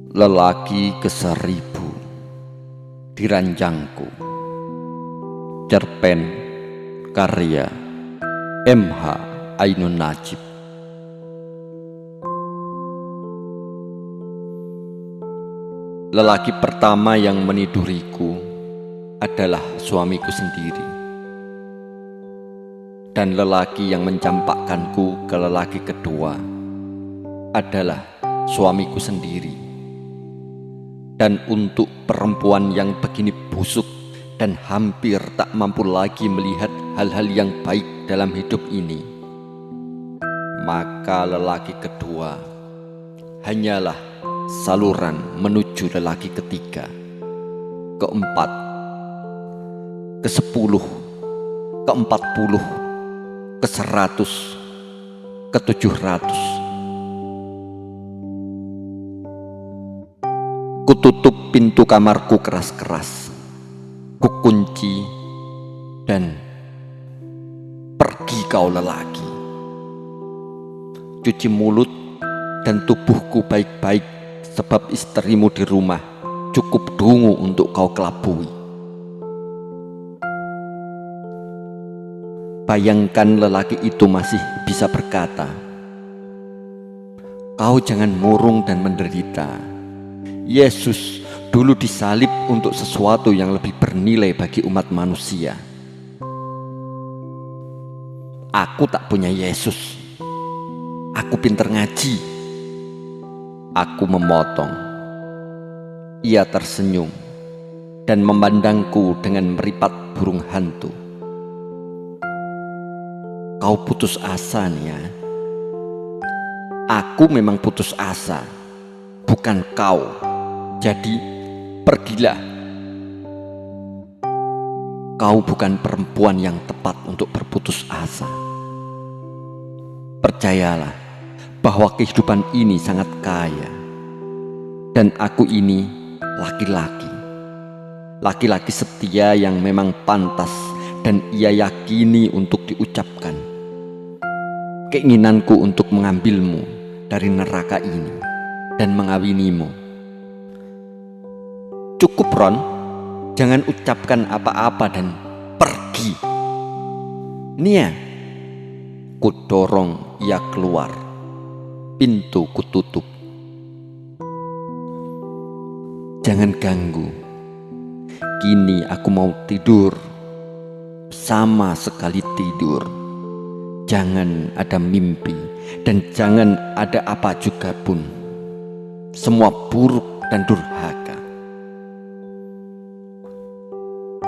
Lelaki ke-1000 Diranjangku. Cerpen karya M.H. Ainun Najib. Lelaki pertama yang meniduriku adalah suamiku sendiri, dan lelaki yang mencampakkanku ke lelaki kedua adalah suamiku sendiri. Dan untuk perempuan yang begini busuk dan hampir tak mampu lagi melihat hal-hal yang baik dalam hidup ini, maka lelaki kedua hanyalah saluran menuju lelaki ketiga, keempat, ke-10, ke-40, ke-100, ke-700. Kututup pintu kamarku keras-keras, kukunci, dan pergi kau lelaki. Cuci mulut dan tubuhku baik-baik, sebab istrimu di rumah cukup dungu untuk kau kelabui. Bayangkan lelaki itu masih bisa berkata, "Kau jangan murung dan menderita. Yesus dulu disalib untuk sesuatu yang lebih bernilai bagi umat manusia. Aku tak punya Yesus. Aku pintar ngaji." Aku memotong. Ia tersenyum dan memandangku dengan meripat burung hantu. "Kau putus asa, Nia." "Aku memang putus asa, bukan kau. Jadi pergilah. Kau bukan perempuan yang tepat untuk berputus asa. Percayalah bahwa kehidupan ini sangat kaya, dan aku ini laki-laki. Laki-laki setia yang memang pantas dan ia yakini untuk diucapkan. Keinginanku untuk mengambilmu dari neraka ini dan mengawinimu. Cukup, Ron, jangan ucapkan apa-apa dan pergi." "Nia." Kudorong ia keluar. Pintu kututup. "Jangan ganggu. Kini aku mau tidur. Sama sekali tidur. Jangan ada mimpi dan jangan ada apa juga pun. Semua buruk dan durhaka."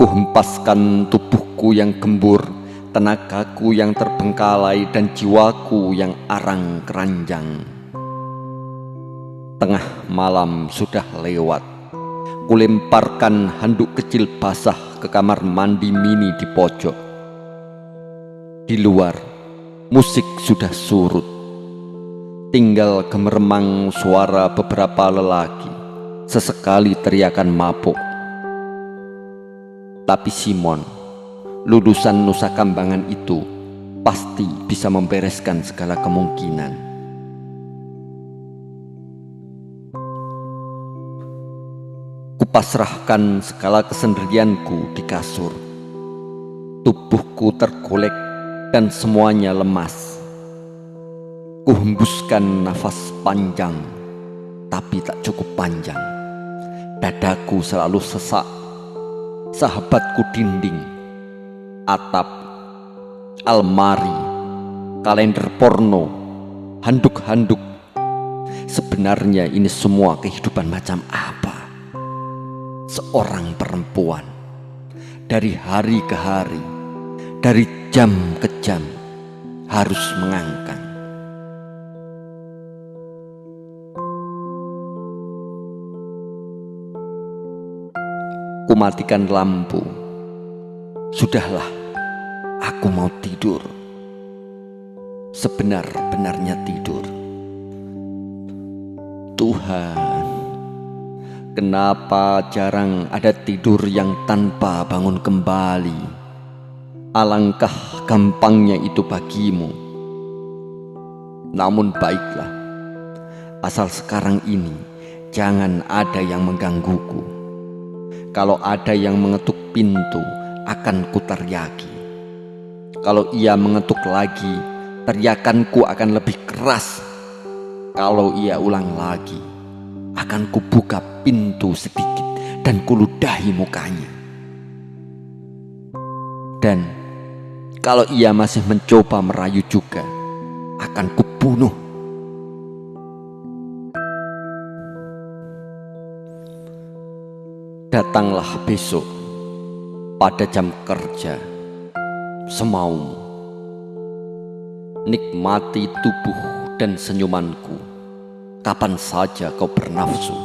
Kuhempaskan tubuhku yang gembur, tenagaku yang terbengkalai, dan jiwaku yang arang keranjang. Tengah malam sudah lewat. Kulemparkan handuk kecil basah ke kamar mandi mini di pojok. Di luar, musik sudah surut. Tinggal gemeremang suara beberapa lelaki, sesekali teriakan mabuk. Tapi Simon, lulusan Nusa Kambangan itu, pasti bisa membereskan segala kemungkinan. Kupasrahkan segala kesendirianku di kasur. Tubuhku tergolek dan semuanya lemas. Kuhembuskan nafas panjang, tapi tak cukup panjang. Dadaku selalu sesak. Sahabatku dinding, atap, almari, kalender porno, handuk-handuk. Sebenarnya ini semua kehidupan macam apa? Seorang perempuan, dari hari ke hari, dari jam ke jam, harus mengangkang. Kumatikan lampu. Sudahlah, aku mau tidur. Sebenar-benarnya tidur. Tuhan, kenapa jarang ada tidur yang tanpa bangun kembali? Alangkah gampangnya itu bagimu. Namun baiklah, asal sekarang ini jangan ada yang menggangguku. Kalau ada yang mengetuk pintu, akan kuteriaki. Kalau ia mengetuk lagi, teriakanku akan lebih keras. Kalau ia ulang lagi, akan kubuka pintu sedikit dan kuludahi mukanya. Dan kalau ia masih mencoba merayu juga, akan kubunuh. Datanglah besok pada jam kerja semaumu. Nikmati tubuh dan senyumanku kapan saja kau bernafsu.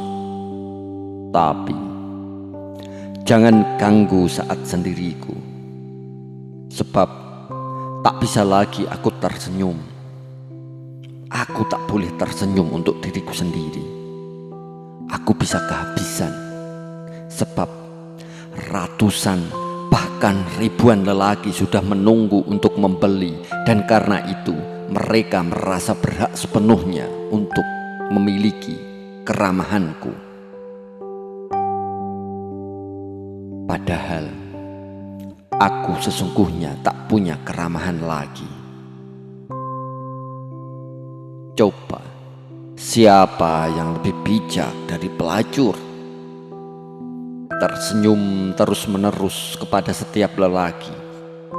Tapi jangan ganggu saat sendiriku, sebab tak bisa lagi aku tersenyum. Aku tak boleh tersenyum untuk diriku sendiri. Aku bisa kehabisan, sebab ratusan bahkan ribuan lelaki sudah menunggu untuk membeli, dan karena itu mereka merasa berhak sepenuhnya untuk memiliki keramahanku. Padahal aku sesungguhnya tak punya keramahan lagi. Coba, siapa yang lebih bijak dari pelacur? Tersenyum terus-menerus kepada setiap lelaki,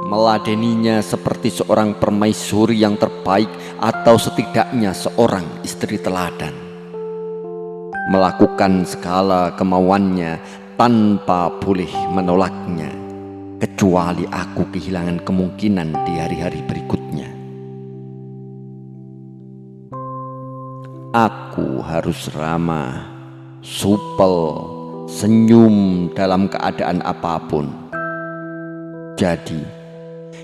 meladeninya seperti seorang permaisuri yang terbaik atau setidaknya seorang istri teladan. Melakukan segala kemauannya tanpa boleh menolaknya, kecuali aku kehilangan kemungkinan di hari-hari berikutnya. Aku harus ramah, supel, senyum dalam keadaan apapun. Jadi,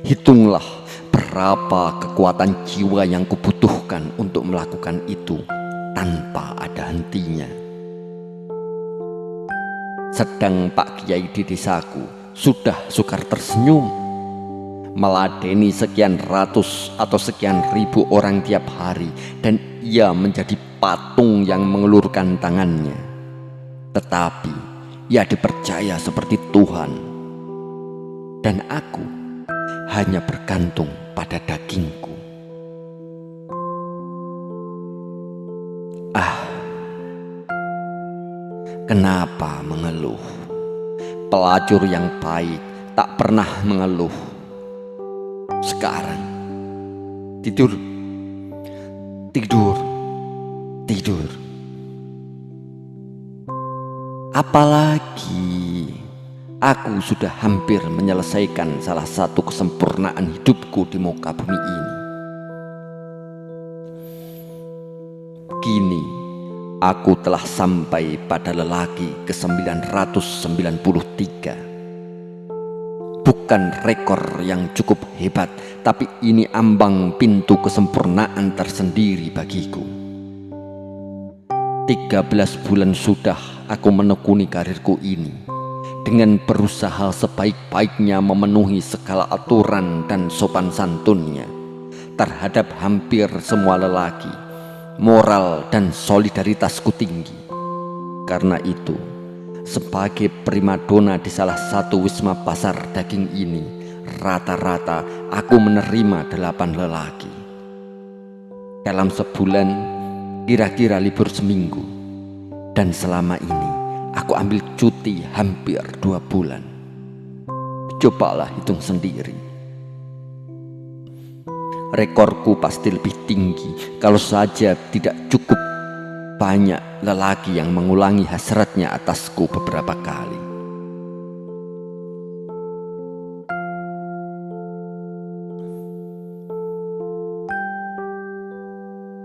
hitunglah berapa kekuatan jiwa yang kubutuhkan untuk melakukan itu tanpa ada hentinya. Sedang Pak Kiai di desaku sudah sukar tersenyum, meladeni sekian ratus atau sekian ribu orang tiap hari, dan ia menjadi patung yang mengelurkan tangannya. Tetapi ia dipercaya seperti Tuhan, dan aku hanya bergantung pada dagingku. Kenapa mengeluh? Pelacur yang baik tak pernah mengeluh. Sekarang tidur, tidur, tidur. Apalagi aku sudah hampir menyelesaikan salah satu kesempurnaan hidupku di muka bumi ini. Kini aku telah sampai pada lelaki ke-993. Bukan rekor yang cukup hebat, tapi ini ambang pintu kesempurnaan tersendiri bagiku. 13 bulan sudah aku menekuni karirku ini, dengan berusaha sebaik-baiknya memenuhi segala aturan dan sopan santunnya terhadap hampir semua lelaki. Moral dan solidaritasku tinggi. Karena itu, sebagai primadona di salah satu wisma pasar daging ini, rata-rata aku menerima 8 lelaki. Dalam sebulan, kira-kira libur seminggu. Dan selama ini, aku ambil cuti hampir 2 bulan. Cobalah hitung sendiri. Rekorku pasti lebih tinggi kalau saja tidak cukup banyak lelaki yang mengulangi hasratnya atasku beberapa kali.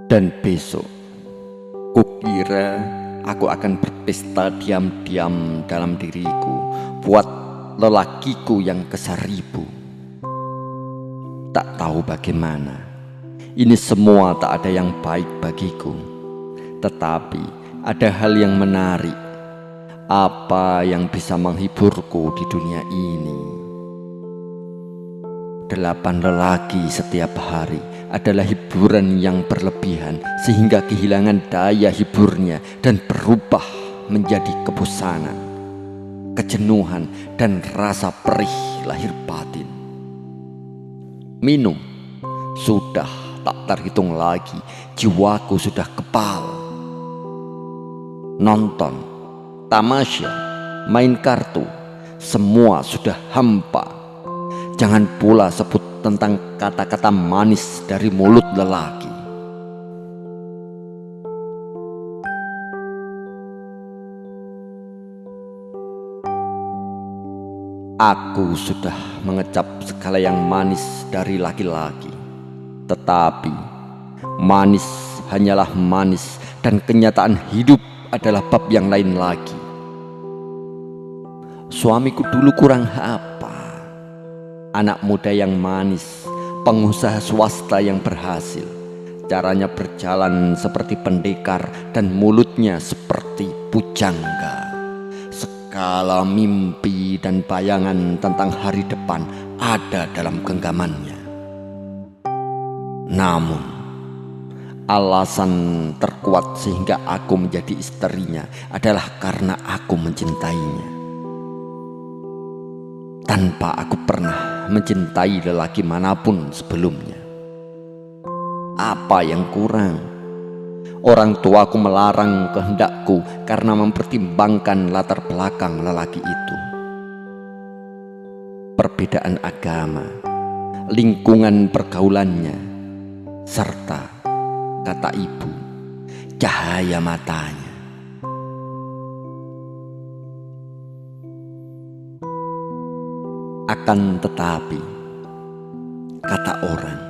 Dan besok, kukira aku akan berpesta diam-diam dalam diriku buat lelakiku yang ke-1000. Tak tahu bagaimana, ini semua tak ada yang baik bagiku. Tetapi ada hal yang menarik. Apa yang bisa menghiburku di dunia ini? 8 lelaki setiap hari adalah hiburan yang berlebihan sehingga kehilangan daya hiburnya dan berubah menjadi kebosanan, kejenuhan, dan rasa perih lahir batin. Minum, sudah tak terhitung lagi, jiwaku sudah kebal. Nonton, tamasya, main kartu, semua sudah hampa. Jangan pula sebut tentang kata-kata manis dari mulut lelaki. Aku sudah mengecap segala yang manis dari laki-laki, tetapi manis hanyalah manis dan kenyataan hidup adalah bab yang lain lagi. Suamiku dulu kurang apa? Anak muda yang manis, pengusaha swasta yang berhasil. Caranya berjalan seperti pendekar dan mulutnya seperti pujangga. Segala mimpi dan bayangan tentang hari depan ada dalam genggamannya. Namun, alasan terkuat sehingga aku menjadi istrinya adalah karena aku mencintainya. Tanpa aku pernah mencintai lelaki manapun sebelumnya. Apa yang kurang? Orang tuaku melarang kehendakku karena mempertimbangkan latar belakang lelaki itu. Perbedaan agama, lingkungan pergaulannya, serta, kata ibu, cahaya matanya. Akan tetapi, kata orang,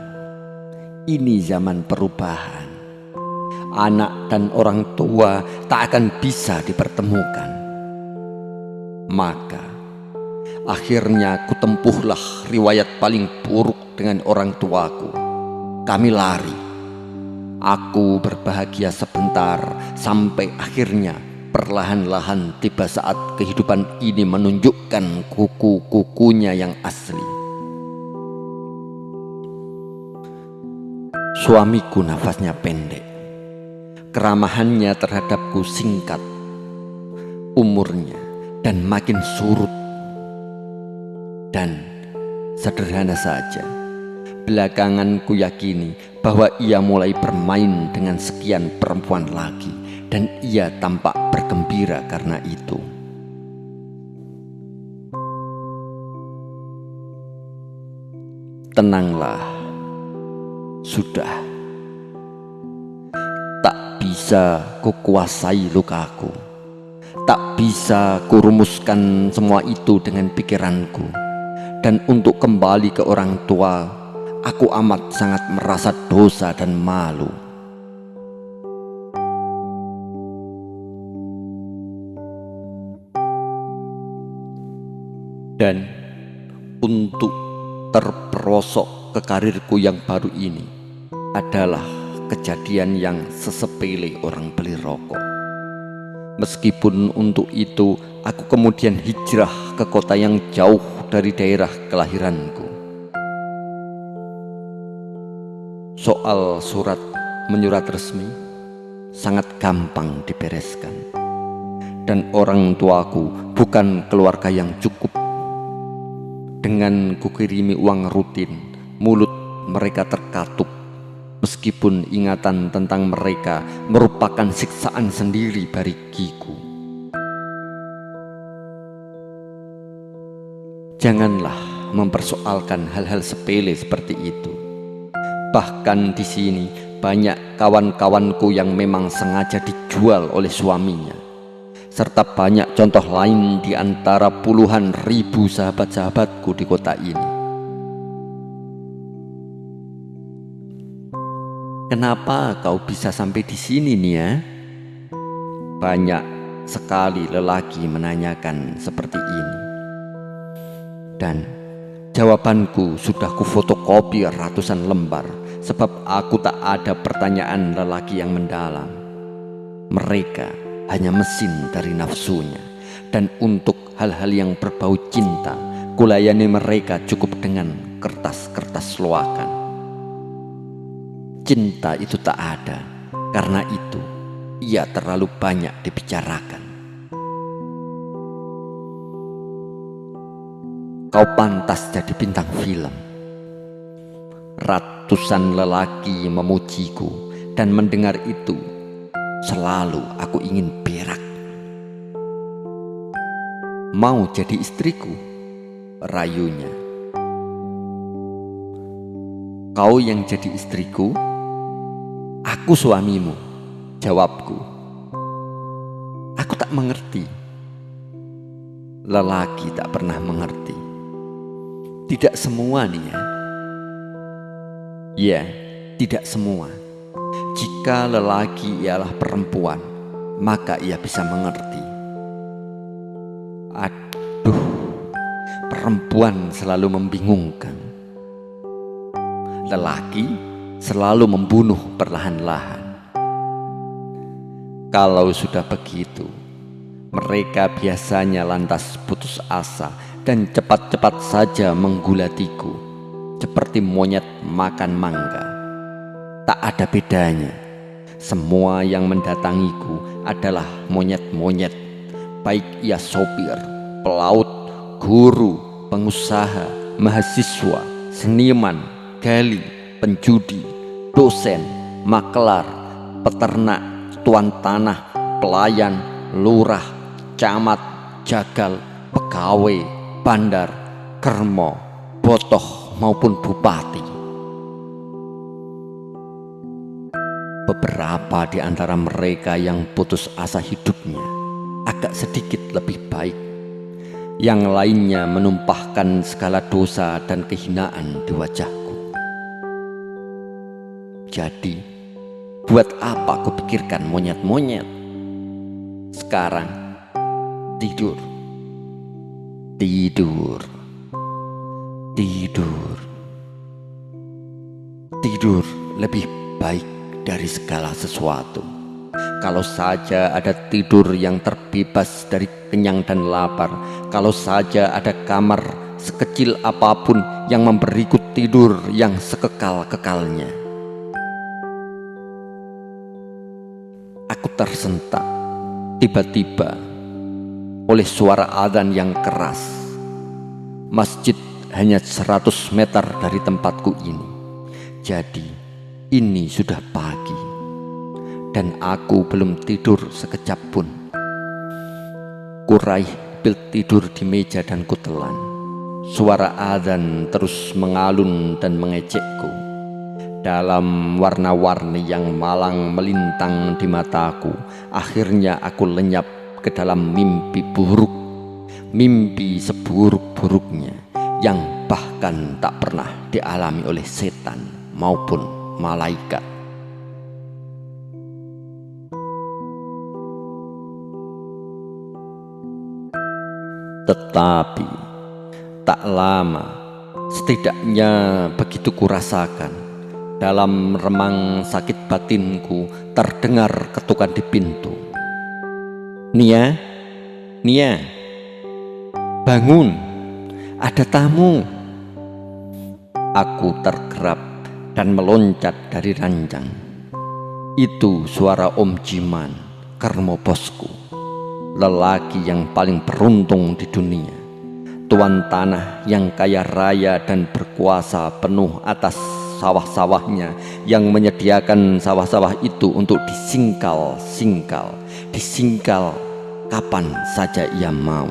ini zaman perubahan. Anak dan orang tua tak akan bisa dipertemukan. Maka akhirnya kutempuhlah riwayat paling buruk dengan orang tuaku. Kami lari. Aku berbahagia sebentar sampai akhirnya perlahan-lahan tiba saat kehidupan ini menunjukkan kuku-kukunya yang asli. Suamiku nafasnya pendek. Keramahannya terhadapku singkat, umurnya dan makin surut. Dan sederhana saja, belakangan ku yakini bahwa ia mulai bermain dengan sekian perempuan lagi, dan ia tampak bergembira karena itu. Tenanglah, sudah. Tak bisa kukuasai lukaku. Tak bisa kurumuskan semua itu dengan pikiranku. Dan untuk kembali ke orang tua, aku amat sangat merasa dosa dan malu. Dan untuk terperosok ke karirku yang baru ini adalah kejadian yang sesepele orang beli rokok. Meskipun untuk itu aku kemudian hijrah ke kota yang jauh dari daerah kelahiranku. Soal surat menyurat resmi sangat gampang dibereskan. Dan orang tuaku bukan keluarga yang cukup. Dengan kukirimi uang rutin, mulut mereka terkatup. Meskipun ingatan tentang mereka merupakan siksaan sendiri bagiku. Janganlah mempersoalkan hal-hal sepele seperti itu. Bahkan di sini banyak kawan-kawanku yang memang sengaja dijual oleh suaminya, serta banyak contoh lain di antara puluhan ribu sahabat-sahabatku di kota ini. Kenapa kau bisa sampai di sini, Nia? Banyak sekali lelaki menanyakan seperti ini. Dan jawabanku sudah kufotokopi ratusan lembar, sebab aku tak ada pertanyaan lelaki yang mendalam. Mereka hanya mesin dari nafsunya, dan untuk hal-hal yang berbau cinta, kulayani mereka cukup dengan kertas-kertas loakan. cinta itu tak ada. Karena itu ia terlalu banyak dibicarakan. Kau pantas jadi bintang film. Ratusan lelaki memujiku, dan mendengar itu selalu aku ingin berak. Mau jadi istriku? Rayunya. Kau yang jadi istriku, aku suamimu, jawabku. Aku tak mengerti. Lelaki tak pernah mengerti. Tidak semua nih ya. Ya, tidak semua. Jika lelaki ialah perempuan, maka ia bisa mengerti. Aduh, perempuan selalu membingungkan. Lelaki selalu membunuh perlahan-lahan. Kalau sudah begitu, mereka biasanya lantas putus asa dan cepat-cepat saja menggulatiku, seperti monyet makan mangga. Tak ada bedanya. Semua yang mendatangiku adalah monyet-monyet, baik ia sopir, pelaut, guru, pengusaha, mahasiswa, seniman, gali, penjudi, dosen, makelar, peternak, tuan tanah, pelayan, lurah, camat, jagal, pegawai, bandar, kermo, botoh maupun bupati. Beberapa di antara mereka yang putus asa hidupnya agak sedikit lebih baik. Yang lainnya menumpahkan segala dosa dan kehinaan di wajahku. Jadi, buat apa aku pikirkan monyet-monyet? Sekarang, tidur. Tidur. Tidur. Tidur lebih baik dari segala sesuatu. Kalau saja ada tidur yang terbebas dari kenyang dan lapar, kalau saja ada kamar sekecil apapun yang memberiku tidur yang sekekal-kekalnya. Aku tersentak tiba-tiba oleh suara adzan yang keras. Masjid hanya 100 meter dari tempatku ini. Jadi ini sudah pagi dan aku belum tidur sekejap pun. Kuraih pil tidur di meja dan kutelan. Suara adzan terus mengalun dan mengejekku. Dalam warna-warni yang malang melintang di mataku, akhirnya aku lenyap ke dalam mimpi buruk. Mimpi seburuk-buruknya yang bahkan tak pernah dialami oleh setan maupun malaikat. Tetapi tak lama, setidaknya begitu kurasakan, dalam remang sakit batinku terdengar ketukan di pintu. Nia, Nia, bangun, ada tamu. Aku tergerap dan meloncat dari ranjang. Itu suara Om Jiman, kermo bosku, lelaki yang paling beruntung di dunia, tuan tanah yang kaya raya dan berkuasa penuh atas sawah-sawahnya, yang menyediakan sawah-sawah itu untuk disingkal kapan saja ia mau.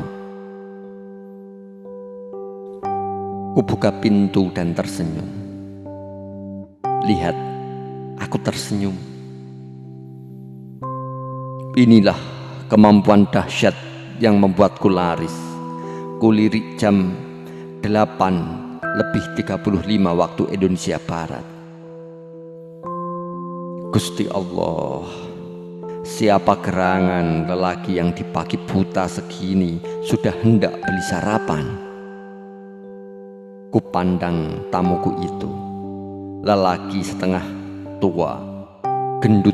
Kubuka pintu dan tersenyum. Lihat, aku tersenyum. Inilah kemampuan dahsyat yang membuatku laris. Kulirik jam 8:35 waktu Indonesia Barat. Gusti Allah, siapa gerangan lelaki yang di pagi buta segini sudah hendak beli sarapan? Kupandang tamuku itu, lelaki setengah tua, gendut,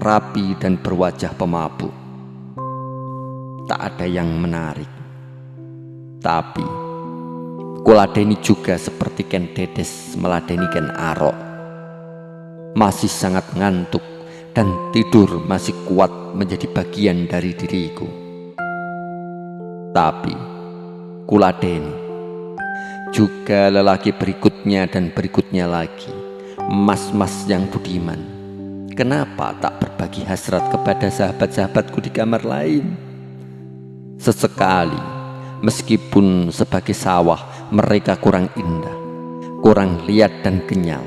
rapi dan berwajah pemabuk. Tak ada yang menarik. Tapi kuladeni juga seperti Ken Dedes meladeni Ken Arok. masih sangat ngantuk dan tidur masih kuat menjadi bagian dari diriku. Tapi kuladeni juga lelaki berikutnya dan berikutnya lagi, mas-mas yang budiman. Kenapa tak berbagi hasrat kepada sahabat-sahabatku di kamar lain? Sesekali, meskipun sebagai sawah mereka kurang indah, kurang liat dan kenyal,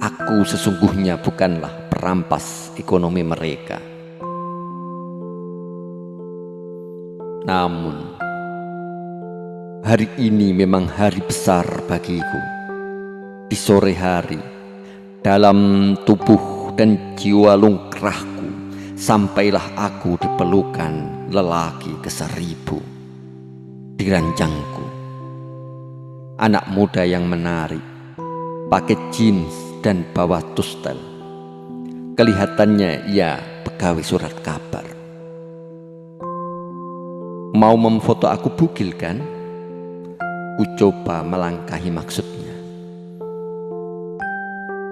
aku sesungguhnya bukanlah perampas ekonomi mereka. Namun, hari ini memang hari besar bagiku. Di sore hari, dalam tubuh dan jiwa lungkrahku, sampailah aku dipelukan lelaki ke-1000 di ranjangku. Anak muda yang menarik, pakai jeans dan bawah tustel. Kelihatannya ia pegawai surat kabar. Mau memfoto aku bugil kan? Ku coba melangkahi maksudnya.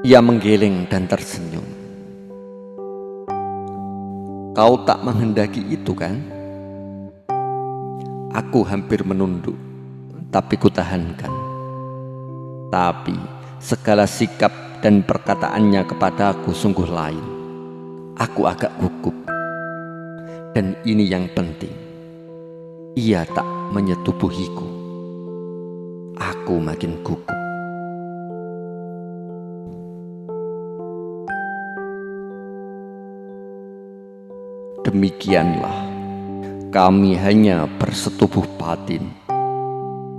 Ia menggeleng dan tersenyum. Kau tak menghendaki itu kan? Aku hampir menunduk, tapi kutahankan. Tapi segala sikap dan perkataannya kepadaku sungguh lain. Aku agak gugup. Dan ini yang penting, ia tak menyetubuhiku. Aku makin gugup. Demikianlah, kami hanya bersetubuh batin.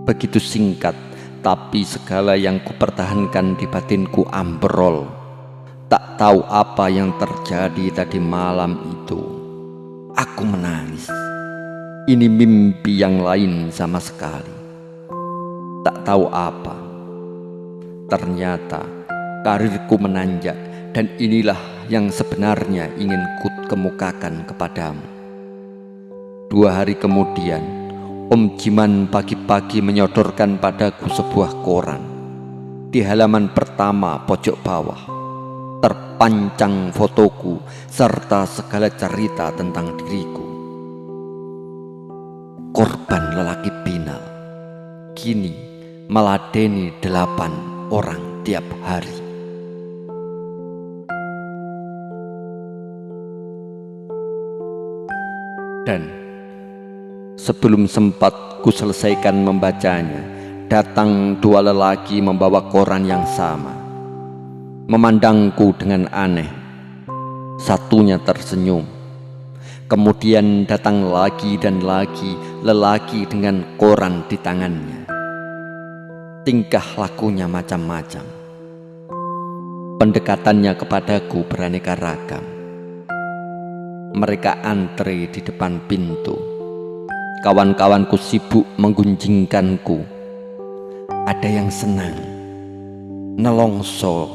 Begitu singkat, tapi segala yang kupertahankan di batinku ambrol. Tak tahu apa yang terjadi tadi malam itu. Aku menangis. Ini mimpi yang lain sama sekali. Tak tahu apa. Ternyata karirku menanjak, dan inilah yang sebenarnya ingin kukemukakan kepadamu. 2 hari kemudian, Om Jiman pagi-pagi menyodorkan padaku sebuah koran. Di halaman pertama pojok bawah terpancang fotoku serta segala cerita tentang diriku. Korban lelaki binal, kini meladeni 8 orang tiap hari. Dan sebelum sempat ku selesaikan membacanya, datang 2 lelaki membawa koran yang sama. Memandangku dengan aneh. Satunya tersenyum. Kemudian datang lagi dan lagi lelaki dengan koran di tangannya. Tingkah lakunya macam-macam. Pendekatannya kepadaku beraneka ragam. Mereka antre di depan pintu. Kawan-kawanku sibuk menggunjingkanku. Ada yang senang, nelongso,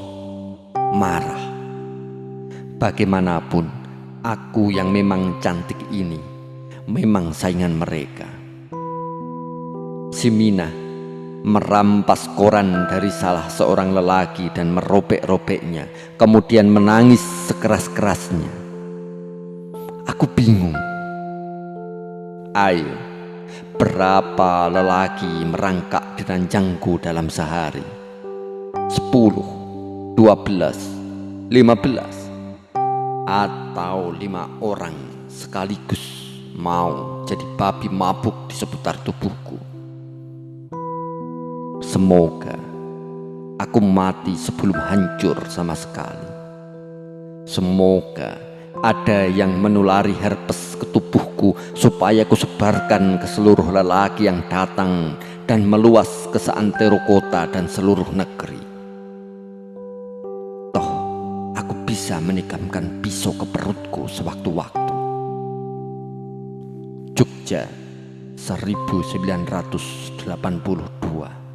marah. Bagaimanapun, aku yang memang cantik ini memang saingan mereka. Si Mina merampas koran dari salah seorang lelaki dan merobek-robeknya, kemudian menangis sekeras-kerasnya. Aku bingung. Ayo, berapa lelaki merangkak di ranjangku dalam sehari? 10, 12, 15, atau 5 orang sekaligus mau jadi babi mabuk di seputar tubuhku. Semoga aku mati sebelum hancur sama sekali. Semoga ada yang menulari herpes ke tubuhku supaya kusebarkan ke seluruh lelaki yang datang dan meluas ke seantero kota dan seluruh negeri. Toh, aku bisa menikamkan pisau ke perutku sewaktu-waktu. Jogja, 1982.